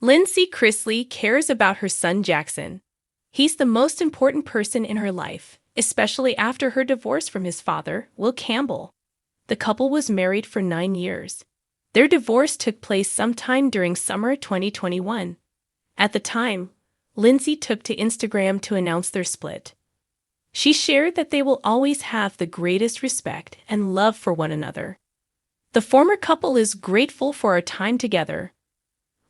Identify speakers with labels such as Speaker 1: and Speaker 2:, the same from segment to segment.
Speaker 1: Lindsie Chrisley cares about her son Jackson. He's the most important person in her life, especially after her divorce from his father, Will Campbell. The couple was married for 9 years. Their divorce took place sometime during summer 2021. At the time, Lindsie took to Instagram to announce their split. She shared that they will always have the greatest respect and love for one another. The former couple is grateful for our time together.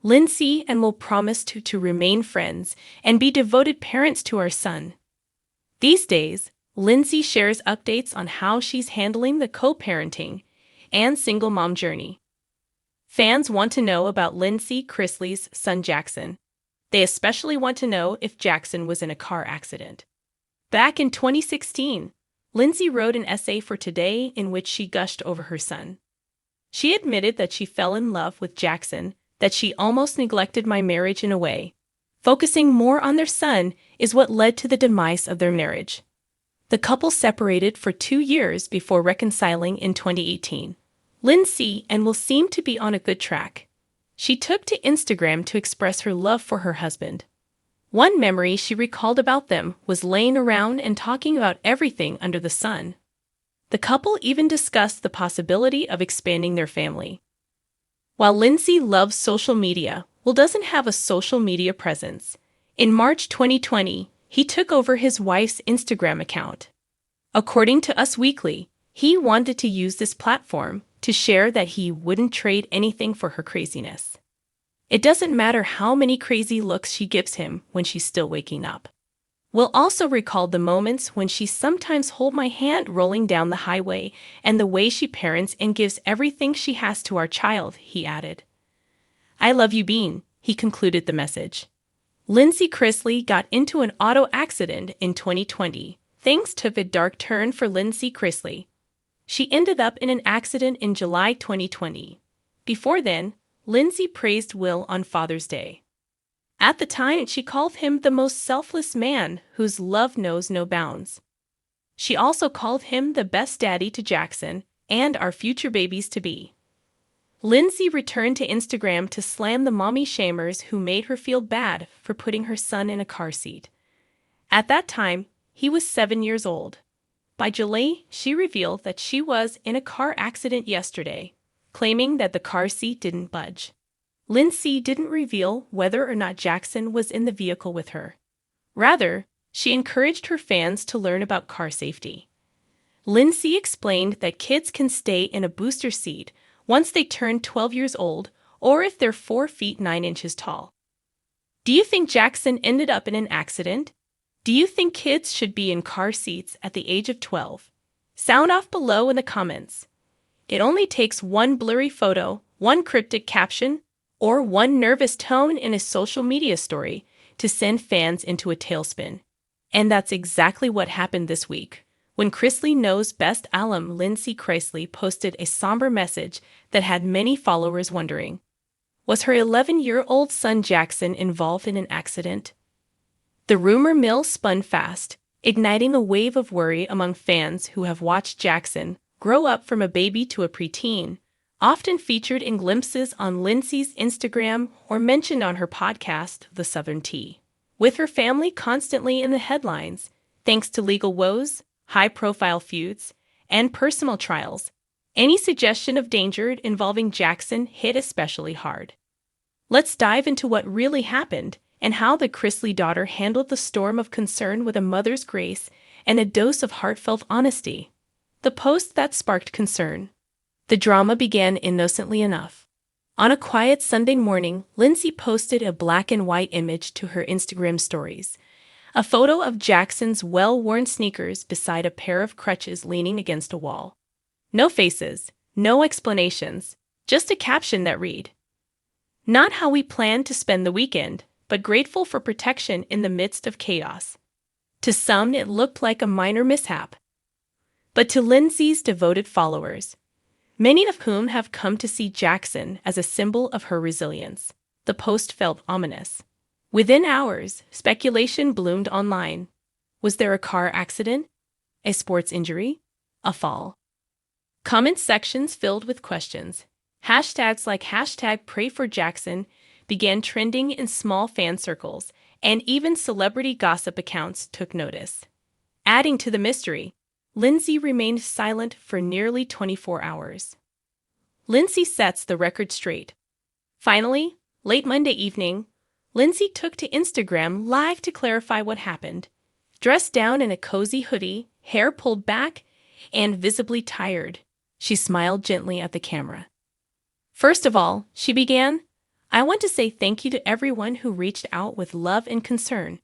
Speaker 1: Lindsie and will promise to remain friends and be devoted parents to our son. These days, Lindsie shares updates on how she's handling the co-parenting and single mom journey. Fans want to know about Lindsie Chrisley's son Jackson. They especially want to know if Jackson was in a car accident. Back in 2016, Lindsie wrote an essay for Today in which she gushed over her son. She admitted that she fell in love with Jackson, that she almost neglected my marriage in a way. Focusing more on their son is what led to the demise of their marriage. The couple separated for 2 years before reconciling in 2018. Lindsie and will seem to be on a good track. She took to Instagram to express her love for her husband. One memory she recalled about them was laying around and talking about everything under the sun. The couple even discussed the possibility of expanding their family. While Lindsie loves social media, Will doesn't have a social media presence. In March 2020, he took over his wife's Instagram account. According to Us Weekly, he wanted to use this platform to share that he wouldn't trade anything for her craziness. It doesn't matter how many crazy looks she gives him when she's still waking up. Will also recalled the moments when she sometimes hold my hand rolling down the highway and the way she parents and gives everything she has to our child, he added. I love you, Bean, he concluded the message. Lindsie Chrisley got into an auto accident in 2020. Things took a dark turn for Lindsie Chrisley. She ended up in an accident in July 2020. Before then, Lindsie praised Will on Father's Day. At the time, she called him the most selfless man whose love knows no bounds. She also called him the best daddy to Jackson and our future babies-to-be. Lindsie returned to Instagram to slam the mommy shamers who made her feel bad for putting her son in a car seat. At that time, he was 7 years old. By July, she revealed that she was in a car accident yesterday, claiming that the car seat didn't budge. Lindsie didn't reveal whether or not Jackson was in the vehicle with her. Rather, she encouraged her fans to learn about car safety. Lindsie explained that kids can stay in a booster seat once they turn 12 years old or if they're 4 feet 9 inches tall. Do you think Jackson ended up in an accident? Do you think kids should be in car seats at the age of 12? Sound off below in the comments. It only takes one blurry photo, one cryptic caption, or one nervous tone in a social media story to send fans into a tailspin. And that's exactly what happened this week, when Chrisley Knows best alum Lindsie Chrisley posted a somber message that had many followers wondering, was her 11-year-old son Jackson involved in an accident? The rumor mill spun fast, igniting a wave of worry among fans who have watched Jackson grow up from a baby to a preteen, often featured in glimpses on Lindsie's Instagram or mentioned on her podcast, The Southern Tea. With her family constantly in the headlines, thanks to legal woes, high-profile feuds, and personal trials, any suggestion of danger involving Jackson hit especially hard. Let's dive into what really happened and how the Chrisley daughter handled the storm of concern with a mother's grace and a dose of heartfelt honesty. The post that sparked concern. The drama began innocently enough. On a quiet Sunday morning, Lindsie posted a black and white image to her Instagram stories. A photo of Jackson's well-worn sneakers beside a pair of crutches leaning against a wall. No faces, no explanations, just a caption that read, "Not how we planned to spend the weekend, but grateful for protection in the midst of chaos." To some, it looked like a minor mishap. But to Lindsie's devoted followers, many of whom have come to see Jackson as a symbol of her resilience, the post felt ominous. Within hours, speculation bloomed online. Was there a car accident? A sports injury? A fall? Comment sections filled with questions. Hashtags like #PrayForJackson began trending in small fan circles, and even celebrity gossip accounts took notice. Adding to the mystery, Lindsie remained silent for nearly 24 hours. Lindsie sets the record straight. Finally, late Monday evening, Lindsie took to Instagram Live to clarify what happened. Dressed down in a cozy hoodie, hair pulled back, and visibly tired, she smiled gently at the camera. First of all, she began, "I want to say thank you to everyone who reached out with love and concern.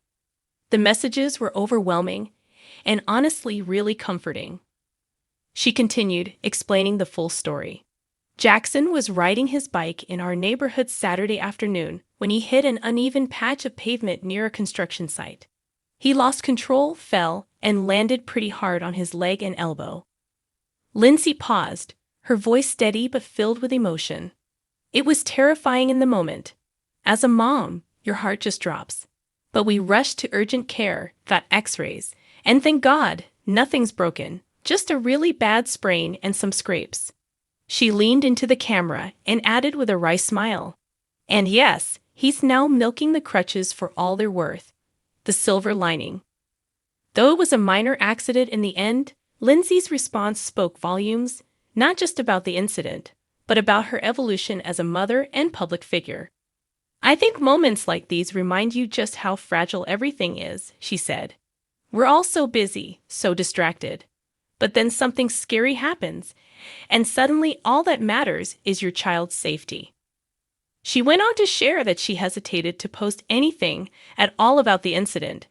Speaker 1: The messages were overwhelming and honestly really comforting." She continued, explaining the full story. Jackson was riding his bike in our neighborhood Saturday afternoon when he hit an uneven patch of pavement near a construction site. He lost control, fell, and landed pretty hard on his leg and elbow. Lindsie paused, her voice steady but filled with emotion. "It was terrifying in the moment. As a mom, your heart just drops. But we rushed to urgent care, got x-rays, and thank God, nothing's broken, just a really bad sprain and some scrapes." She leaned into the camera and added with a wry smile, "And yes, he's now milking the crutches for all they're worth." The silver lining. Though it was a minor accident in the end, Lindsie's response spoke volumes, not just about the incident, but about her evolution as a mother and public figure. "I think moments like these remind you just how fragile everything is," she said. "We're all so busy, so distracted. But then something scary happens, and suddenly all that matters is your child's safety." She went on to share that she hesitated to post anything at all about the incident,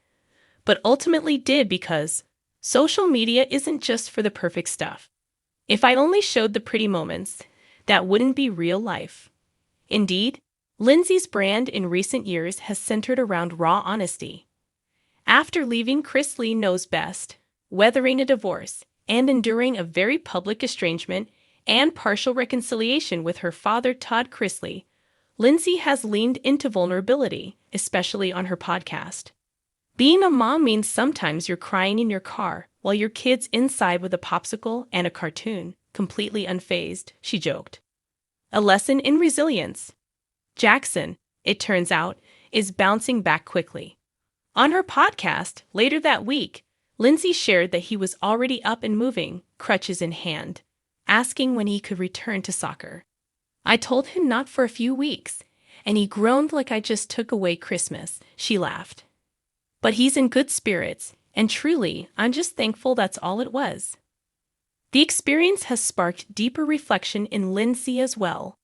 Speaker 1: but ultimately did because social media isn't just for the perfect stuff. "If I only showed the pretty moments, that wouldn't be real life." Indeed, Lindsie's brand in recent years has centered around raw honesty. After leaving Chrisley Knows best, weathering a divorce, and enduring a very public estrangement and partial reconciliation with her father Todd Chrisley, Lindsie has leaned into vulnerability, especially on her podcast. "Being a mom means sometimes you're crying in your car while your kid's inside with a popsicle and a cartoon, completely unfazed," she joked. A lesson in resilience. Jackson, it turns out, is bouncing back quickly. On her podcast, later that week, Lindsie shared that he was already up and moving, crutches in hand, asking when he could return to soccer. "I told him not for a few weeks, and he groaned like I just took away Christmas," she laughed. "But he's in good spirits, and truly, I'm just thankful that's all it was." The experience has sparked deeper reflection in Lindsie as well.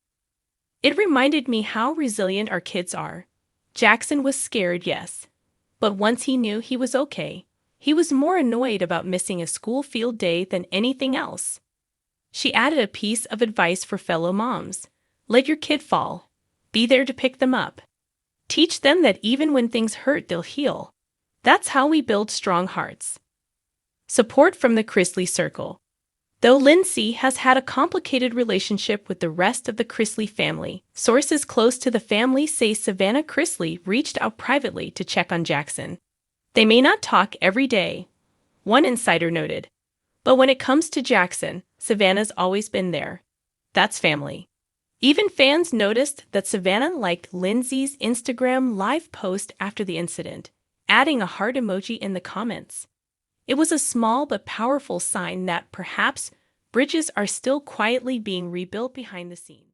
Speaker 1: "It reminded me how resilient our kids are. Jackson was scared, yes. But once he knew he was okay, he was more annoyed about missing a school field day than anything else." She added a piece of advice for fellow moms. "Let your kid fall. Be there to pick them up. Teach them that even when things hurt, they'll heal. That's how we build strong hearts." Support from the Chrisley circle. Though Lindsie has had a complicated relationship with the rest of the Chrisley family, sources close to the family say Savannah Chrisley reached out privately to check on Jackson. "They may not talk every day," one insider noted, "but when it comes to Jackson, Savannah's always been there. That's family." Even fans noticed that Savannah liked Lindsie's Instagram Live post after the incident, adding a heart emoji in the comments. It was a small but powerful sign that perhaps bridges are still quietly being rebuilt behind the scenes.